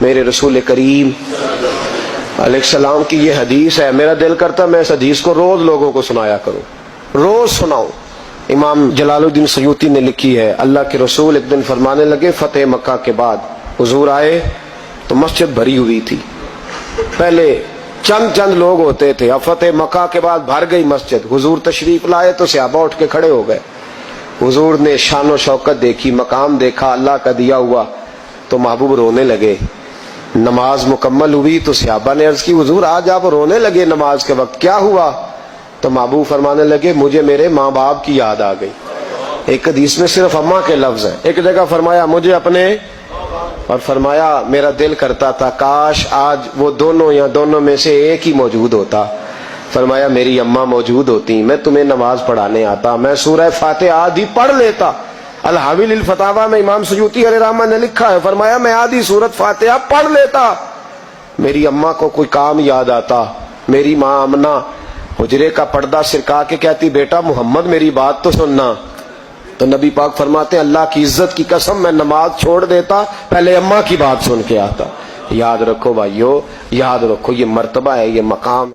میرے رسول کریم علیہ السلام کی یہ حدیث ہے. میرا دل کرتا میں اس حدیث کو روز لوگوں کو سنایا کروں, روز سناؤں. امام جلال الدین سیوطی نے لکھی ہے, اللہ کے رسول ایک دن فرمانے لگے, فتح مکہ کے بعد حضور آئے تو مسجد بھری ہوئی تھی. پہلے چند لوگ ہوتے تھے, اب فتح مکہ کے بعد بھر گئی مسجد. حضور تشریف لائے تو صحابہ اٹھ کے کھڑے ہو گئے. حضور نے شان و شوکت دیکھی, مقام دیکھا اللہ کا دیا ہوا, تو محبوب رونے لگے. نماز مکمل ہوئی تو صحابہ نے عرض کی, حضور آج آپ رونے لگے نماز کے وقت, کیا ہوا؟ تو محبوب فرمانے لگے, مجھے میرے ماں باپ کی یاد آ گئی. ایک حدیث میں صرف اماں کے لفظ ہیں, ایک جگہ فرمایا مجھے اپنے, اور فرمایا میرا دل کرتا تھا کاش آج وہ دونوں یا دونوں میں سے ایک ہی موجود ہوتا. فرمایا میری اماں موجود ہوتی, میں تمہیں نماز پڑھانے آتا, میں سورہ فاتحہ آدھی پڑھ لیتا. الحاوی للفتاوی میں امام سیوطی علیہ رحمہ نے لکھا ہے, فرمایا میں آدھی سورت فاتحہ پڑھ لیتا, میری اماں کو کوئی کام یاد آتا. میری ماں آمنہ حجرے کا پردہ سرکا کے کہتی, بیٹا محمد میری بات تو سننا. تو نبی پاک فرماتے ہیں, اللہ کی عزت کی قسم میں نماز چھوڑ دیتا, پہلے اماں کی بات سن کے آتا. یاد رکھو بھائیو, یاد رکھو, یہ مرتبہ ہے, یہ مقام.